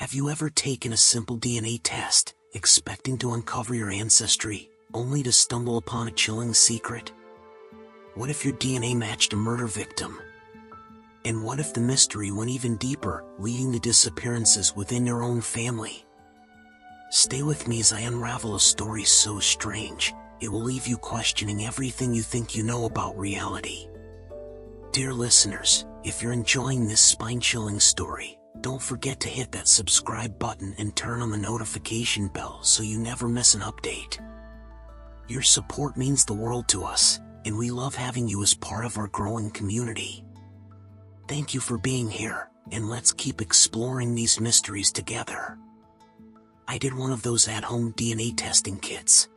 Have you ever taken a simple DNA test, expecting to uncover your ancestry, only to stumble upon a chilling secret? What if your DNA matched a murder victim? And what if the mystery went even deeper, leading to disappearances within your own family? Stay with me as I unravel a story so strange, it will leave you questioning everything you think you know about reality. Dear listeners, if you're enjoying this spine-chilling story, don't forget to hit that subscribe button and turn on the notification bell so you never miss an update. Your support means the world to us, and we love having you as part of our growing community. Thank you for being here, and let's keep exploring these mysteries together. I did one of those at-home DNA testing kits.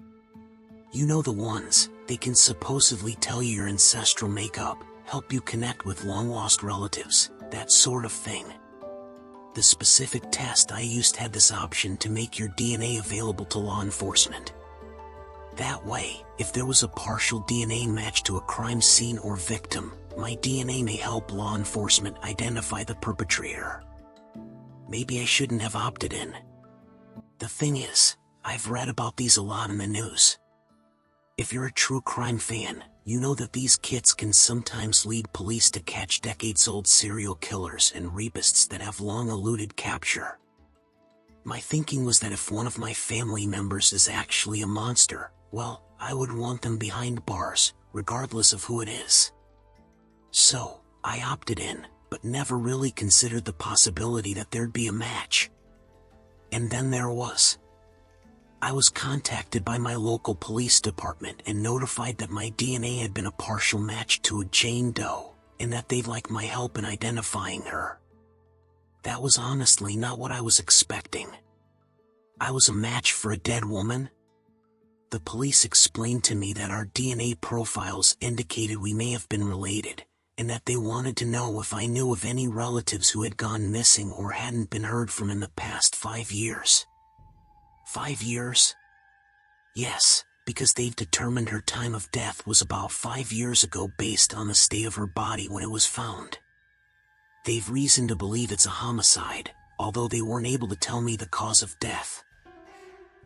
You know the ones, they can supposedly tell you your ancestral makeup, help you connect with long-lost relatives, that sort of thing. The specific test I used had this option to make your DNA available to law enforcement. That way, if there was a partial DNA match to a crime scene or victim, my DNA may help law enforcement identify the perpetrator. Maybe I shouldn't have opted in. The thing is, I've read about these a lot in the news. If you're a true crime fan, you know that these kits can sometimes lead police to catch decades-old serial killers and rapists that have long eluded capture. My thinking was that if one of my family members is actually a monster, well, I would want them behind bars, regardless of who it is. So, I opted in, but never really considered the possibility that there'd be a match. And then there was. I was contacted by my local police department and notified that my DNA had been a partial match to a Jane Doe, and that they'd like my help in identifying her. That was honestly not what I was expecting. I was a match for a dead woman? The police explained to me that our DNA profiles indicated we may have been related, and that they wanted to know if I knew of any relatives who had gone missing or hadn't been heard from in the past 5 years. 5 years? Yes, because they've determined her time of death was about 5 years ago based on the state of her body when it was found. They've reason to believe it's a homicide, although they weren't able to tell me the cause of death.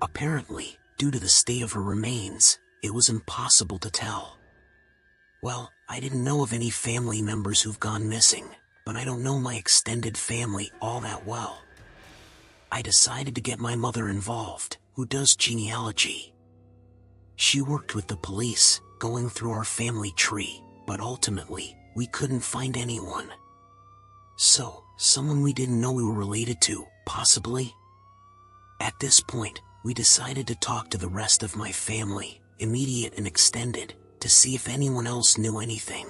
Apparently, due to the state of her remains, it was impossible to tell. Well, I didn't know of any family members who've gone missing, but I don't know my extended family all that well. I decided to get my mother involved, who does genealogy. She worked with the police, going through our family tree, but ultimately, we couldn't find anyone. So, someone we didn't know we were related to, possibly? At this point, we decided to talk to the rest of my family, immediate and extended, to see if anyone else knew anything.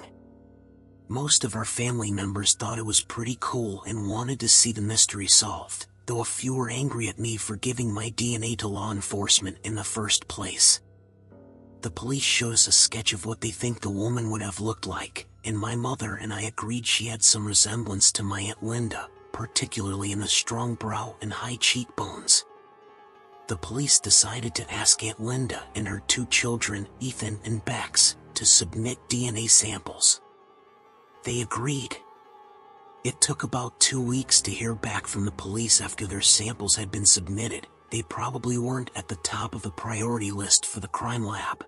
Most of our family members thought it was pretty cool and wanted to see the mystery solved, though a few were angry at me for giving my DNA to law enforcement in the first place. The police showed us a sketch of what they think the woman would have looked like, and my mother and I agreed she had some resemblance to my Aunt Linda, particularly in the strong brow and high cheekbones. The police decided to ask Aunt Linda and her 2 children, Ethan and Bex, to submit DNA samples. They agreed. It took about 2 weeks to hear back from the police after their samples had been submitted. They probably weren't at the top of the priority list for the crime lab.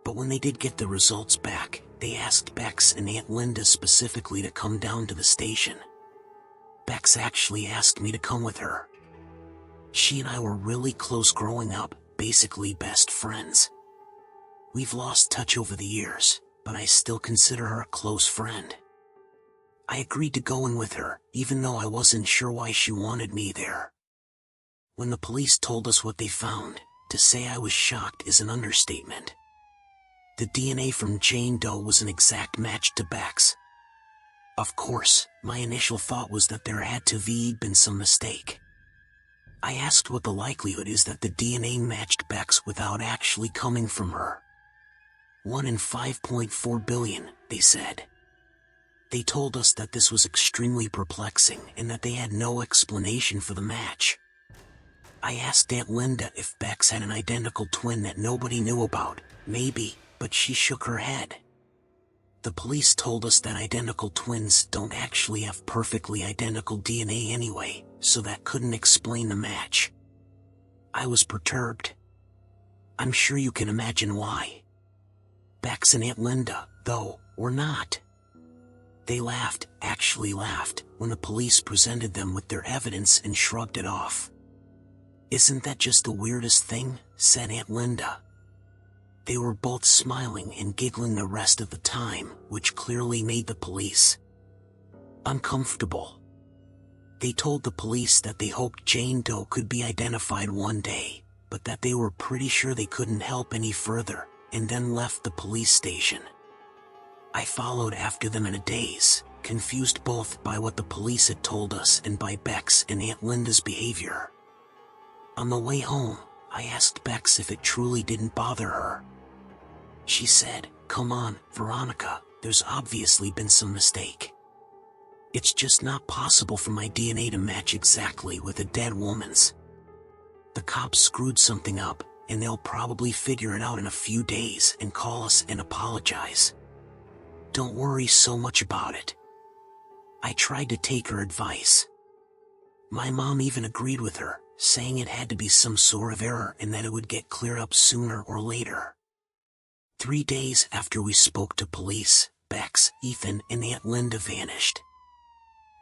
But when they did get the results back, they asked Bex and Aunt Linda specifically to come down to the station. Bex actually asked me to come with her. She and I were really close growing up, basically best friends. We've lost touch over the years, but I still consider her a close friend. I agreed to go in with her, even though I wasn't sure why she wanted me there. When the police told us what they found, to say I was shocked is an understatement. The DNA from Jane Doe was an exact match to Bex. Of course, my initial thought was that there had to have been some mistake. I asked what the likelihood is that the DNA matched Bex without actually coming from her. 1 in 5.4 billion, they said. They told us that this was extremely perplexing and that they had no explanation for the match. I asked Aunt Linda if Bex had an identical twin that nobody knew about. Maybe, but she shook her head. The police told us that identical twins don't actually have perfectly identical DNA anyway, so that couldn't explain the match. I was perturbed. I'm sure you can imagine why. Bex and Aunt Linda, though, were not. They laughed, actually laughed, when the police presented them with their evidence and shrugged it off. "Isn't that just the weirdest thing?" said Aunt Linda. They were both smiling and giggling the rest of the time, which clearly made the police uncomfortable. They told the police that they hoped Jane Doe could be identified one day, but that they were pretty sure they couldn't help any further, and then left the police station. I followed after them in a daze, confused both by what the police had told us and by Bex and Aunt Linda's behavior. On the way home, I asked Bex if it truly didn't bother her. She said, "Come on, Veronica, there's obviously been some mistake. It's just not possible for my DNA to match exactly with a dead woman's. The cops screwed something up, and they'll probably figure it out in a few days and call us and apologize. Don't worry so much about it." I tried to take her advice. My mom even agreed with her, saying it had to be some sort of error and that it would get cleared up sooner or later. 3 days after we spoke to police, Bex, Ethan, and Aunt Linda vanished.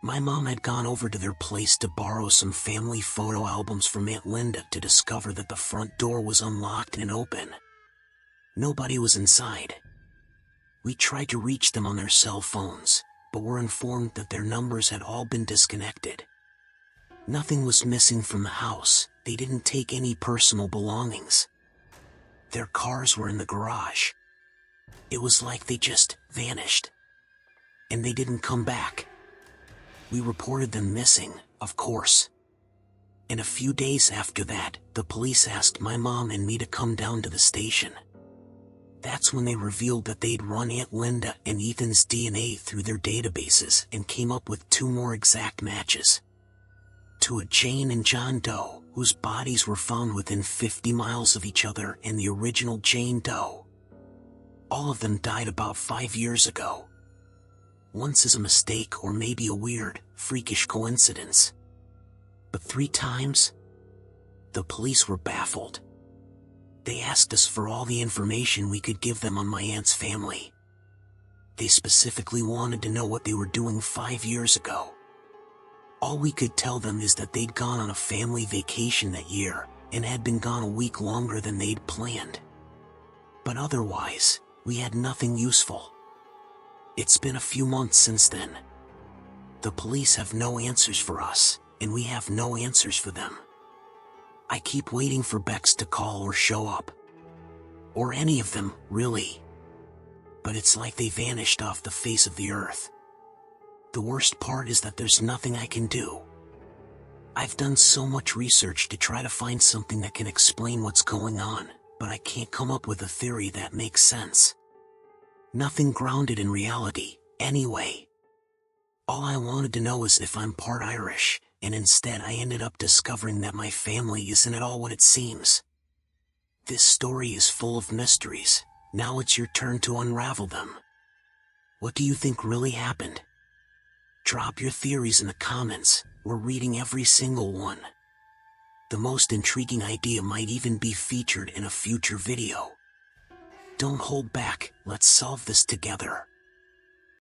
My mom had gone over to their place to borrow some family photo albums from Aunt Linda to discover that the front door was unlocked and open. Nobody was inside. We tried to reach them on their cell phones, but were informed that their numbers had all been disconnected. Nothing was missing from the house. They didn't take any personal belongings. Their cars were in the garage. It was like they just vanished. And they didn't come back. We reported them missing, of course. And a few days after that, the police asked my mom and me to come down to the station. That's when they revealed that they'd run Aunt Linda and Ethan's DNA through their databases and came up with 2 more exact matches. To a Jane and John Doe, whose bodies were found within 50 miles of each other, and the original Jane Doe. All of them died about 5 years ago. Once as a mistake or maybe a weird, freakish coincidence. But 3 times? The police were baffled. They asked us for all the information we could give them on my aunt's family. They specifically wanted to know what they were doing 5 years ago. All we could tell them is that they'd gone on a family vacation that year, and had been gone a week longer than they'd planned. But otherwise, we had nothing useful. It's been a few months since then. The police have no answers for us, and we have no answers for them. I keep waiting for Bex to call or show up. Or any of them, really. But it's like they vanished off the face of the earth. The worst part is that there's nothing I can do. I've done so much research to try to find something that can explain what's going on, but I can't come up with a theory that makes sense. Nothing grounded in reality, anyway. All I wanted to know is if I'm part Irish, and instead I ended up discovering that my family isn't at all what it seems. This story is full of mysteries. Now it's your turn to unravel them. What do you think really happened? Drop your theories in the comments. We're reading every single one. The most intriguing idea might even be featured in a future video. Don't hold back, let's solve this together.